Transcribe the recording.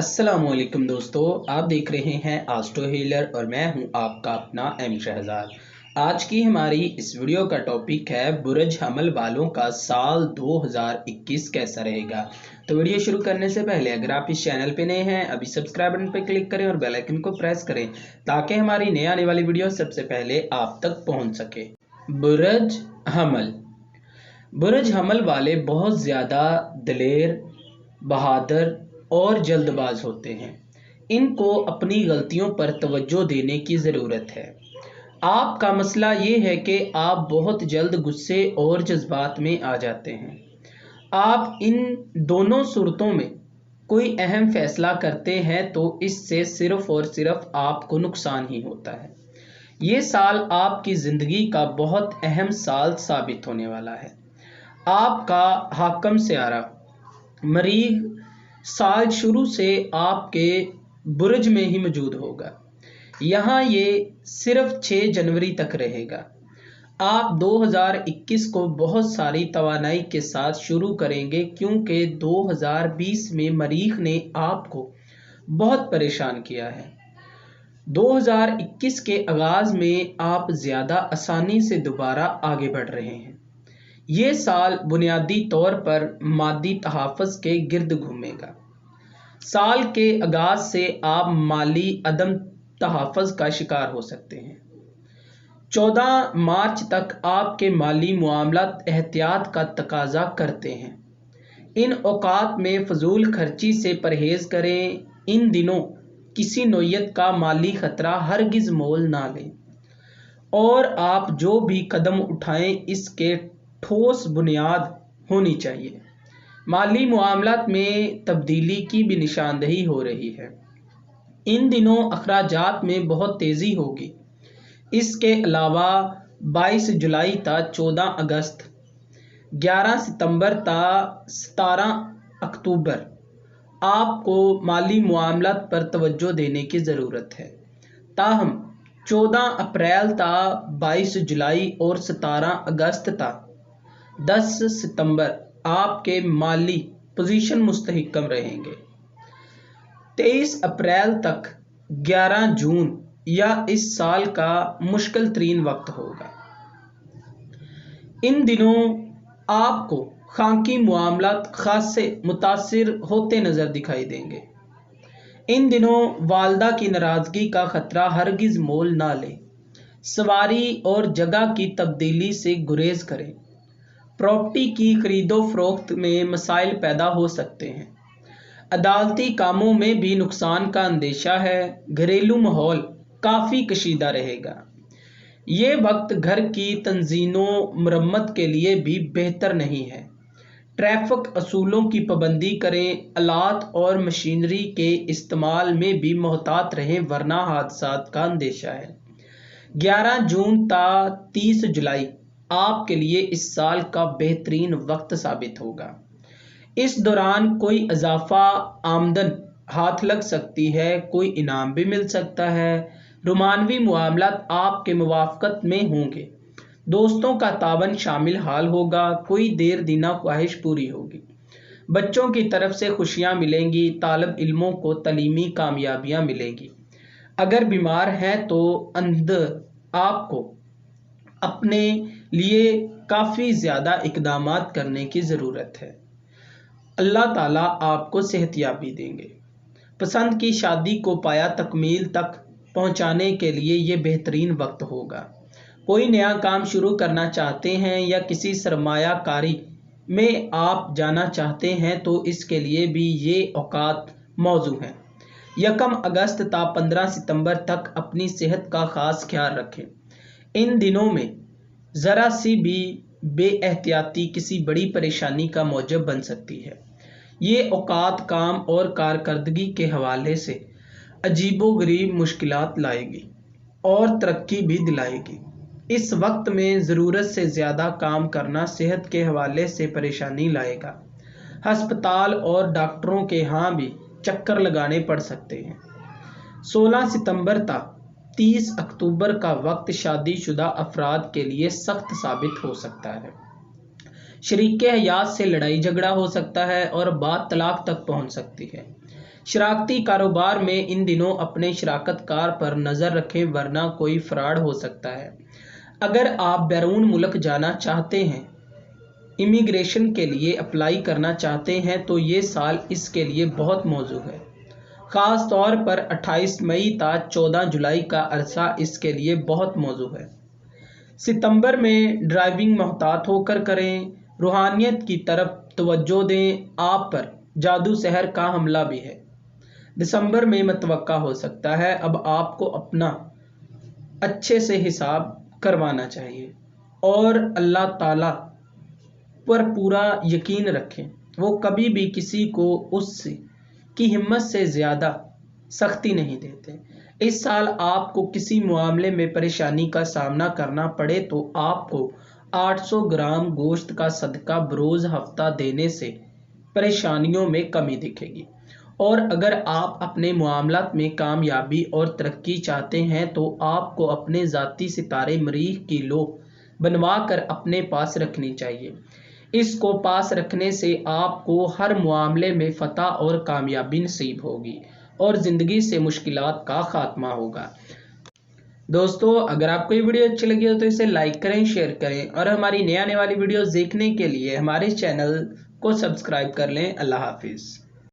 अस्सलामुअलैकुम दोस्तों, आप देख रहे हैं आस्ट्रो हीलर और मैं हूं आपका अपना एम शहजाद। आज की हमारी इस वीडियो का टॉपिक है बुर्ज हमल वालों का साल 2021 कैसा रहेगा। तो वीडियो शुरू करने से पहले अगर आप इस चैनल पे नए हैं अभी सब्सक्राइब बटन पर क्लिक करें और बेल आइकन को प्रेस करें ताकि हमारी नई आने वाली वीडियो सबसे पहले आप तक पहुँच सके। बुर्ज हमल। बुर्ज हमल वाले बहुत ज़्यादा दिलेर, बहादुर और जल्दबाज होते हैं। इनको अपनी गलतियों पर तवज्जो देने की ज़रूरत है। आपका मसला ये है कि आप बहुत जल्द गुस्से और जज्बात में आ जाते हैं। आप इन दोनों सूरतों में कोई अहम फैसला करते हैं तो इससे सिर्फ़ और सिर्फ आपको नुकसान ही होता है। ये साल आपकी ज़िंदगी का बहुत अहम साल साबित होने वाला है। आपका हाकम सियारा मरीख साल शुरू से आपके बुर्ज में ही मौजूद होगा। यहाँ ये सिर्फ 6 जनवरी तक रहेगा। आप 2021 को बहुत सारी तवानाई के साथ शुरू करेंगे क्योंकि 2020 में मरीख ने आपको बहुत परेशान किया है। 2021 के आगाज़ में आप ज़्यादा आसानी से दोबारा आगे बढ़ रहे हैं। ये साल बुनियादी तौर पर मादी तहाफ़्फ़ुज़ के गिर्द घूमेगा। साल के आगाज़ से आप माली अदम तहाफ़्फ़ुज़ का शिकार हो सकते हैं। 14 मार्च तक आपके माली मामलात एहतियात का तकाज़ा करते हैं। इन औक़ात में फ़जूल खर्ची से परहेज़ करें। इन दिनों किसी नौयत का माली ख़तरा हरगिज़ मोल ना लें और आप जो भी कदम उठाएं इसके ठोस बुनियाद होनी चाहिए। माली मामलात में तब्दीली की भी निशानदही हो रही है। इन दिनों अखराजात में बहुत तेज़ी होगी। इसके अलावा 22 जुलाई ता 14 अगस्त, 11 सितंबर ता 17 अक्टूबर आपको माली मामलात पर तवज्जो देने की ज़रूरत है। ताहम 14 अप्रैल ता 22 जुलाई और 17 अगस्त ता 10 सितंबर आपके माली पोजीशन मुस्तहकम रहेंगे। 23 अप्रैल तक 11 जून या इस साल का मुश्किल तरीन वक्त होगा। इन दिनों आपको खानगी मामलात खासे मुतासिर होते नज़र दिखाई देंगे। इन दिनों वालदा की नाराज़गी का ख़तरा हरगिज़ मोल ना लें। सवारी और जगह की तब्दीली से गुरेज करें। प्रॉपर्टी की खरीदो फरोख्त में मसाइल पैदा हो सकते हैं। अदालती कामों में भी नुकसान का अंदेशा है। घरेलू माहौल काफ़ी कशीदा रहेगा। ये वक्त घर की तंजीनों मरम्मत के लिए भी बेहतर नहीं है। ट्रैफिक असूलों की पाबंदी करें। आलात और मशीनरी के इस्तेमाल में भी मोहतात रहें वरना हादसात का अंदेशा है। 11 जून ता 30 जुलाई आपके लिए इस साल का बेहतरीन वक्त साबित होगा। इस दौरान कोई इजाफा आमदन हाथ लग सकती है, कोई इनाम भी मिल सकता है। रोमानवी मामलात आपके मुवाफ़क़त में होंगे। दोस्तों का तावन शामिल हाल होगा। कोई देर दीना ख्वाहिश पूरी होगी। बच्चों की तरफ से खुशियाँ मिलेंगी। तालिब इल्मों को तलीमी कामयाबियाँ मिलेगी। अगर बीमार हैं तो अंदर आपको अपने लिए काफ़ी ज़्यादा इक़दामात करने की ज़रूरत है। अल्लाह ताला आपको सेहतयाबी देंगे। पसंद की शादी को पाया तकमील तक पहुंचाने के लिए ये बेहतरीन वक्त होगा। कोई नया काम शुरू करना चाहते हैं या किसी सरमायाकारी में आप जाना चाहते हैं तो इसके लिए भी ये औकात मौजू हैं। 1 अगस्त ता 15 सितंबर तक अपनी सेहत का ख़ास ख्याल रखें। इन दिनों में ज़रा सी भी बेएहतियाती किसी बड़ी परेशानी का मौजब बन सकती है। ये औकात काम और कारकर्दगी के हवाले से अजीबोगरीब मुश्किलात लाएगी और तरक्की भी दिलाएगी। इस वक्त में ज़रूरत से ज़्यादा काम करना सेहत के हवाले से परेशानी लाएगा। हस्पताल और डॉक्टरों के यहाँ भी चक्कर लगाने पड़ सकते हैं। 16 सितंबर तक 30 अक्टूबर का वक्त शादीशुदा अफराद के लिए सख्त साबित हो सकता है। शरीके हयात से लड़ाई झगड़ा हो सकता है और बात तलाक तक पहुँच सकती है। शराकती कारोबार में इन दिनों अपने शराकतकार पर नज़र रखें वरना कोई फ्रॉड हो सकता है। अगर आप बैरून मुल्क जाना चाहते हैं, इमिग्रेशन के लिए अप्लाई करना चाहते हैं तो ये साल इसके लिए बहुत मौजूद है। ख़ास तौर पर 28 मई ता 14 जुलाई का अरसा इसके लिए बहुत मौजूद है। सितंबर में ड्राइविंग मोहतात होकर करें, रूहानियत की तरफ तवज्जो दें, आप पर जादू सहर का हमला भी है। दिसंबर में मतवक्का हो सकता है। अब आपको अपना अच्छे से हिसाब करवाना चाहिए और अल्लाह ताला पर पूरा यकीन रखें। वो कभी भी किसी को उससे की हिम्मत से ज़्यादा सख्ती नहीं देते। इस साल आपको किसी मामले में परेशानी का सामना करना पड़े तो आपको 800 ग्राम गोश्त का सदका बरोज़ हफ्ता देने से परेशानियों में कमी दिखेगी। और अगर आप अपने मामलात में कामयाबी और तरक्की चाहते हैं तो आपको अपने ज़ाती सितारे मरीख की लो बनवा कर अपने पास रखनी चाहिए। इसको पास रखने से आपको हर मामले में फ़तह और कामयाबी नसीब होगी और ज़िंदगी से मुश्किलात का ख़ात्मा होगा। दोस्तों, अगर आपको ये वीडियो अच्छी लगी हो तो इसे लाइक करें, शेयर करें और हमारी नई आने वाली वीडियोस देखने के लिए हमारे चैनल को सब्सक्राइब कर लें। अल्लाह हाफिज़।